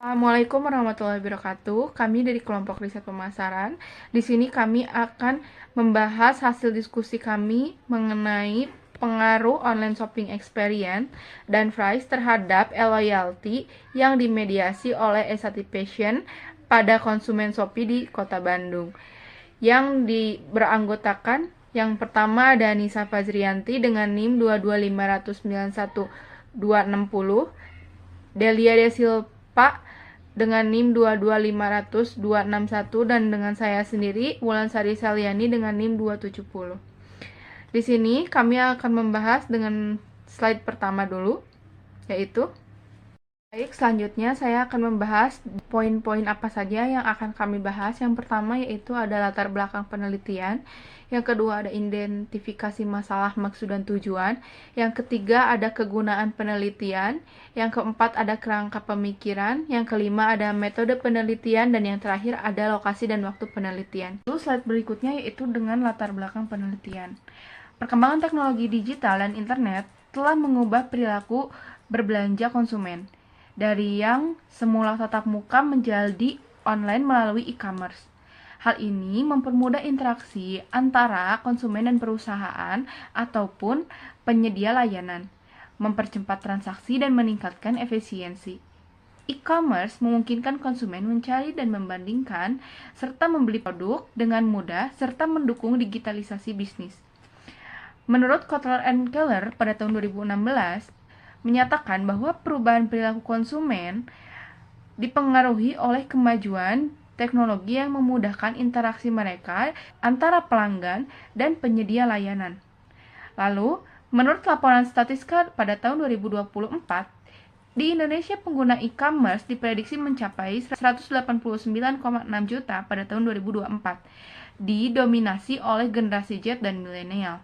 Assalamualaikum warahmatullahi wabarakatuh. Kami dari kelompok riset pemasaran. Di sini kami akan membahas hasil diskusi kami mengenai pengaruh online shopping experience dan price terhadap loyalty yang dimediasi oleh Essativation pada konsumen Shopee di Kota Bandung. Yang beranggotakan yang pertama ada Nisa Fazrianti dengan NIM 225091260, Delia Desilpa dengan NIM 22500-261, dan dengan saya sendiri Wulansari Saliani dengan NIM 270. Di sini kami akan membahas dengan slide pertama dulu, yaitu baik, selanjutnya saya akan membahas poin-poin apa saja yang akan kami bahas. Yang pertama yaitu ada latar belakang penelitian, yang kedua ada identifikasi masalah, maksud dan tujuan, yang ketiga ada kegunaan penelitian, yang keempat ada kerangka pemikiran, yang kelima ada metode penelitian, dan yang terakhir ada lokasi dan waktu penelitian. Lalu slide berikutnya yaitu dengan latar belakang penelitian. Perkembangan teknologi digital dan internet telah mengubah perilaku berbelanja konsumen dari yang semula tatap muka menjadi online melalui e-commerce. Hal ini mempermudah interaksi antara konsumen dan perusahaan ataupun penyedia layanan, mempercepat transaksi dan meningkatkan efisiensi. E-commerce memungkinkan konsumen mencari dan membandingkan serta membeli produk dengan mudah serta mendukung digitalisasi bisnis. Menurut Kotler & Keller pada tahun 2016, menyatakan bahwa perubahan perilaku konsumen dipengaruhi oleh kemajuan teknologi yang memudahkan interaksi mereka antara pelanggan dan penyedia layanan. Lalu, menurut laporan statistika pada tahun 2024, di Indonesia pengguna e-commerce diprediksi mencapai 189,6 juta pada tahun 2024, didominasi oleh generasi Z dan milenial.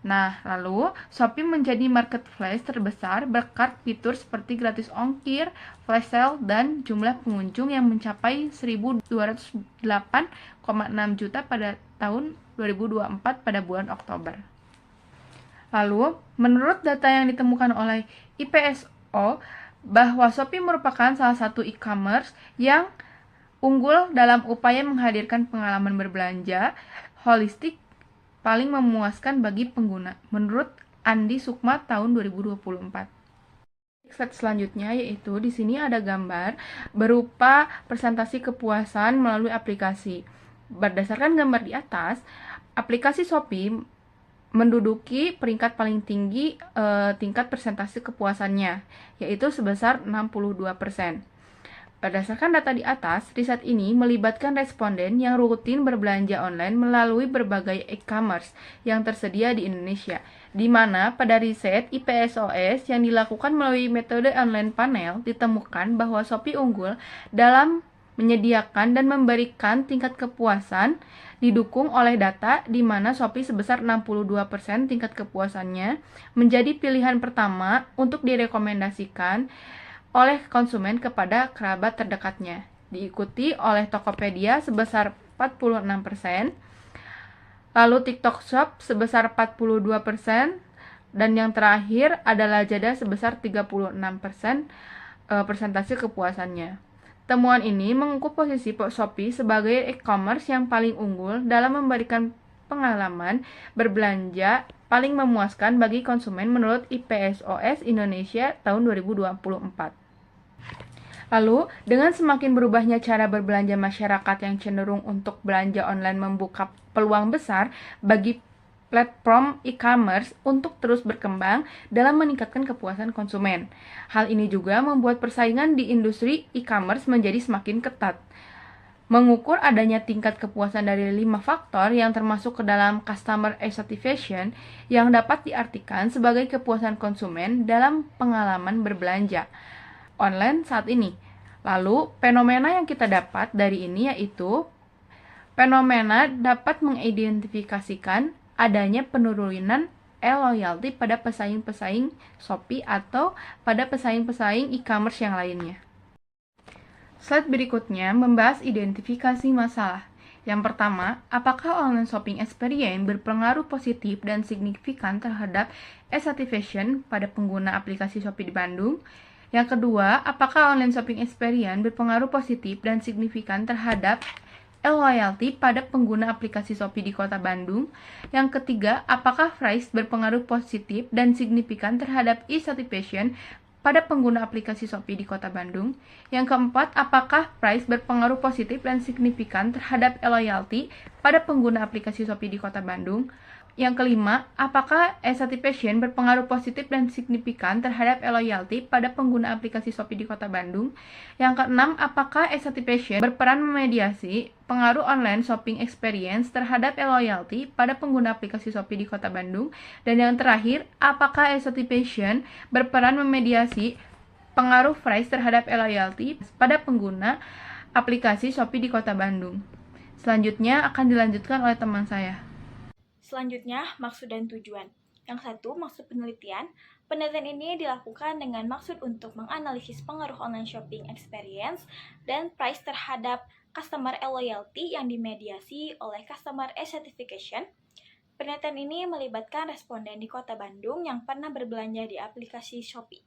Nah, lalu Shopee menjadi marketplace terbesar berkat fitur seperti gratis ongkir, flash sale, dan jumlah pengunjung yang mencapai 1.208,6 juta pada tahun 2024 pada bulan Oktober. Lalu, menurut data yang ditemukan oleh IPSO, bahwa Shopee merupakan salah satu e-commerce yang unggul dalam upaya menghadirkan pengalaman berbelanja holistik paling memuaskan bagi pengguna, menurut Andi Sukma tahun 2024. Slide selanjutnya yaitu di sini ada gambar berupa presentasi kepuasan melalui aplikasi. Berdasarkan gambar di atas, aplikasi Shopee menduduki peringkat paling tinggi tingkat presentasi kepuasannya, yaitu sebesar 62%. Berdasarkan data di atas, riset ini melibatkan responden yang rutin berbelanja online melalui berbagai e-commerce yang tersedia di Indonesia, di mana pada riset IPSOS yang dilakukan melalui metode online panel ditemukan bahwa Shopee unggul dalam menyediakan dan memberikan tingkat kepuasan didukung oleh data di mana Shopee sebesar 62% tingkat kepuasannya menjadi pilihan pertama untuk direkomendasikan oleh konsumen kepada kerabat terdekatnya, diikuti oleh Tokopedia sebesar 46%, lalu TikTok Shop sebesar 42%, dan yang terakhir adalah Lazada sebesar 36% persentase kepuasannya. Temuan ini mengukuh posisi Shopee sebagai e-commerce yang paling unggul dalam memberikan pengalaman berbelanja paling memuaskan bagi konsumen menurut IPSOS Indonesia tahun 2024. Lalu, dengan semakin berubahnya cara berbelanja masyarakat yang cenderung untuk belanja online membuka peluang besar bagi platform e-commerce untuk terus berkembang dalam meningkatkan kepuasan konsumen. Hal ini juga membuat persaingan di industri e-commerce menjadi semakin ketat. Mengukur adanya tingkat kepuasan dari 5 faktor yang termasuk ke dalam customer satisfaction yang dapat diartikan sebagai kepuasan konsumen dalam pengalaman berbelanja online saat ini. Lalu, fenomena yang kita dapat dari ini yaitu fenomena dapat mengidentifikasikan adanya penurunan loyalty pada pesaing-pesaing Shopee atau pada pesaing-pesaing e-commerce yang lainnya. Slide berikutnya membahas identifikasi masalah. Yang pertama, apakah online shopping experience berpengaruh positif dan signifikan terhadap satisfaction pada pengguna aplikasi Shopee di Bandung? Yang kedua, apakah online shopping experience berpengaruh positif dan signifikan terhadap loyalty pada pengguna aplikasi Shopee di Kota Bandung? Yang ketiga, apakah price berpengaruh positif dan signifikan terhadap e-satisfaction pada pengguna aplikasi Shopee di Kota Bandung? Yang keempat, apakah price berpengaruh positif dan signifikan terhadap loyalty pada pengguna aplikasi Shopee di Kota Bandung? Yang kelima, apakah e-satisfaction berpengaruh positif dan signifikan terhadap loyalty pada pengguna aplikasi Shopee di Kota Bandung? Yang keenam, apakah e-satisfaction berperan memediasi pengaruh online shopping experience terhadap loyalty pada pengguna aplikasi Shopee di Kota Bandung? Dan yang terakhir, apakah e-satisfaction berperan memediasi pengaruh price terhadap loyalty pada pengguna aplikasi Shopee di Kota Bandung? Selanjutnya akan dilanjutkan oleh teman saya. Selanjutnya, maksud dan tujuan. Yang satu, maksud penelitian. Penelitian ini dilakukan dengan maksud untuk menganalisis pengaruh online shopping experience dan price terhadap customer loyalty yang dimediasi oleh customer e-certification. Penelitian ini melibatkan responden di Kota Bandung yang pernah berbelanja di aplikasi Shopee.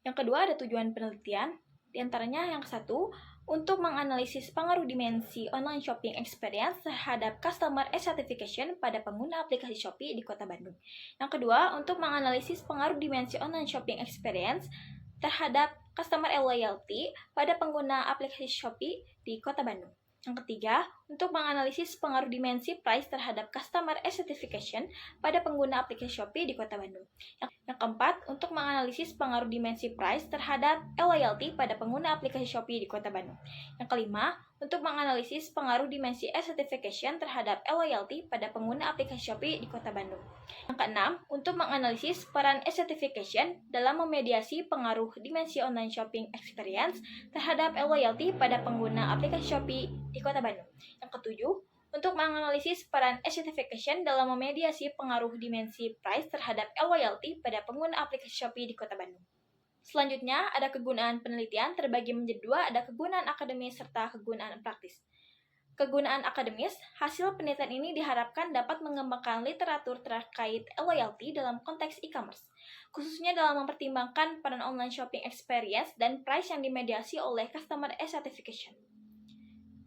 Yang kedua, ada tujuan penelitian. Di antaranya yang satu, untuk menganalisis pengaruh dimensi online shopping experience terhadap customer e-certification pada pengguna aplikasi Shopee di Kota Bandung. Yang kedua, untuk menganalisis pengaruh dimensi online shopping experience terhadap customer loyalty pada pengguna aplikasi Shopee di Kota Bandung. Yang ketiga, untuk menganalisis pengaruh dimensi price terhadap customer e-certification pada pengguna aplikasi Shopee di Kota Bandung. Yang keempat, untuk menganalisis pengaruh dimensi price terhadap loyalty pada pengguna aplikasi Shopee di Kota Bandung. Yang kelima, untuk menganalisis pengaruh dimensi e-certification terhadap loyalty pada pengguna aplikasi Shopee di Kota Bandung. Yang keenam, untuk menganalisis peran e-certification dalam memediasi pengaruh dimensi online shopping experience terhadap loyalty pada pengguna aplikasi Shopee di Kota Bandung. Yang ketujuh, untuk menganalisis peran e-certification dalam memediasi pengaruh dimensi price terhadap loyalty pada pengguna aplikasi Shopee di Kota Bandung. Selanjutnya, ada kegunaan penelitian terbagi menjadi dua, ada kegunaan akademis serta kegunaan praktis. Kegunaan akademis, hasil penelitian ini diharapkan dapat mengembangkan literatur terkait loyalty dalam konteks e-commerce, khususnya dalam mempertimbangkan peran online shopping experience dan price yang dimediasi oleh customer e-certification.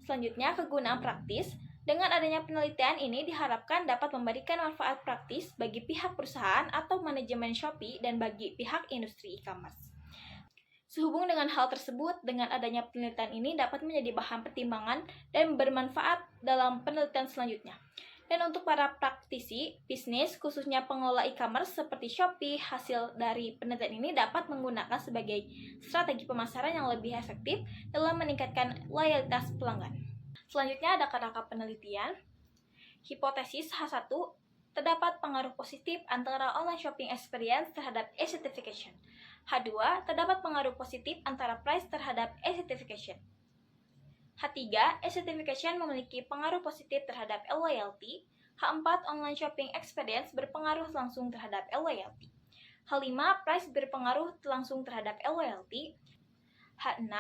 Selanjutnya, kegunaan praktis. Dengan adanya penelitian ini diharapkan dapat memberikan manfaat praktis bagi pihak perusahaan atau manajemen Shopee dan bagi pihak industri e-commerce. Sehubung dengan hal tersebut, dengan adanya penelitian ini dapat menjadi bahan pertimbangan dan bermanfaat dalam penelitian selanjutnya. Dan untuk para praktisi bisnis, khususnya pengelola e-commerce seperti Shopee, hasil dari penelitian ini dapat menggunakan sebagai strategi pemasaran yang lebih efektif dalam meningkatkan loyalitas pelanggan. Selanjutnya ada kerangka penelitian. Hipotesis H1, terdapat pengaruh positif antara online shopping experience terhadap e-certification. H2, terdapat pengaruh positif antara price terhadap e-certification. H3, e-certification memiliki pengaruh positif terhadap loyalty. H4, online shopping experience berpengaruh langsung terhadap loyalty. H5, price berpengaruh langsung terhadap loyalty. H6,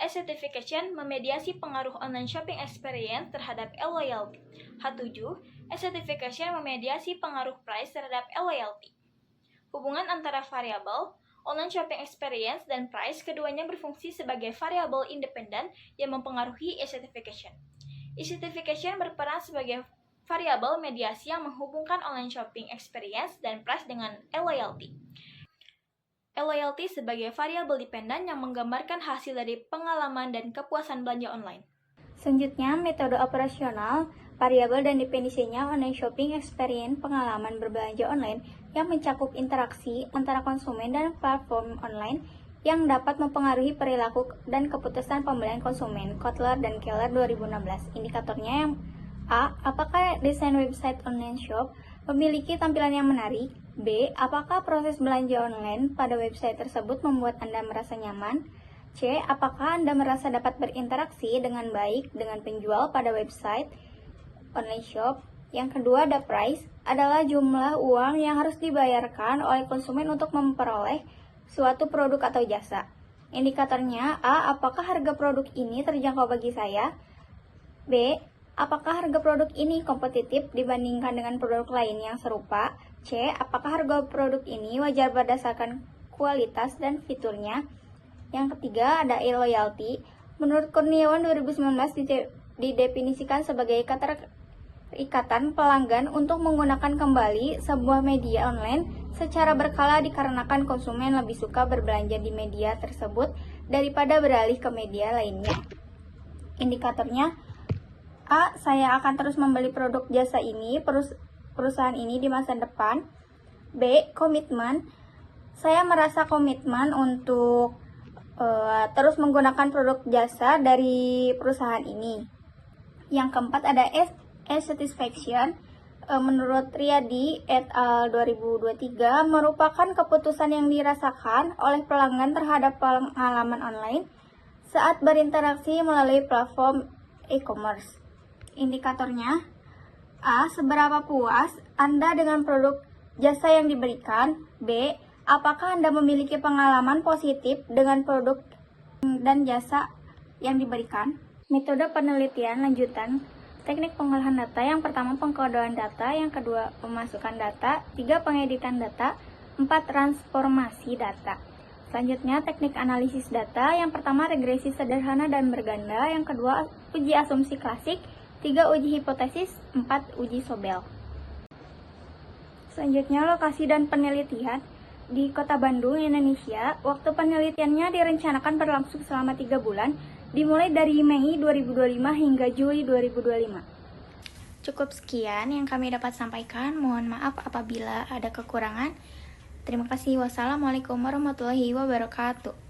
e-certification memediasi pengaruh online shopping experience terhadap loyalty. H7, e-certification memediasi pengaruh price terhadap loyalty. Hubungan antara variabel online shopping experience dan price, keduanya berfungsi sebagai variabel independen yang mempengaruhi e-certification. E-certification berperan sebagai variabel mediasi yang menghubungkan online shopping experience dan price dengan loyalty. Loyalty sebagai variabel dependen yang menggambarkan hasil dari pengalaman dan kepuasan belanja online. Selanjutnya, metode operasional, variabel dan definisinya online shopping experience pengalaman berbelanja online yang mencakup interaksi antara konsumen dan platform online yang dapat mempengaruhi perilaku dan keputusan pembelian konsumen. Kotler dan Keller 2016. Indikatornya yang A. Apakah desain website online shop memiliki tampilan yang menarik? B. Apakah proses belanja online pada website tersebut membuat Anda merasa nyaman? C. Apakah Anda merasa dapat berinteraksi dengan baik dengan penjual pada website online shop? Yang kedua, ada price, adalah jumlah uang yang harus dibayarkan oleh konsumen untuk memperoleh suatu produk atau jasa. Indikatornya A. Apakah harga produk ini terjangkau bagi saya? B. Apakah harga produk ini kompetitif dibandingkan dengan produk lain yang serupa? C. Apakah harga produk ini wajar berdasarkan kualitas dan fiturnya. Yang ketiga ada e-loyalty. Menurut Kurniawan 2019 didefinisikan sebagai keterikatan pelanggan untuk menggunakan kembali sebuah media online secara berkala dikarenakan konsumen lebih suka berbelanja di media tersebut daripada beralih ke media lainnya. Indikatornya A. Saya akan terus membeli produk jasa ini, perusahaan ini di masa depan. B. Komitmen. Saya merasa komitmen untuk terus menggunakan produk jasa dari perusahaan ini. Yang keempat ada S. Satisfaction. Menurut Riyadi et al. 2023 merupakan keputusan yang dirasakan oleh pelanggan terhadap pengalaman online saat berinteraksi melalui platform e-commerce. Indikatornya A. Seberapa puas Anda dengan produk jasa yang diberikan. B. Apakah Anda memiliki pengalaman positif dengan produk dan jasa yang diberikan? Metode penelitian lanjutan. Teknik pengolahan data. Yang pertama pengkodoan data, yang kedua pemasukan data, 3 pengeditan data, 4 transformasi data. Selanjutnya teknik analisis data. Yang pertama regresi sederhana dan berganda, yang kedua uji asumsi klasik, 3 uji hipotesis, 4 uji Sobel. Selanjutnya lokasi dan penelitian. Di Kota Bandung, Indonesia, waktu penelitiannya direncanakan berlangsung selama 3 bulan, dimulai dari Mei 2025 hingga Juli 2025. Cukup sekian yang kami dapat sampaikan. Mohon maaf apabila ada kekurangan. Terima kasih. Wassalamualaikum warahmatullahi wabarakatuh.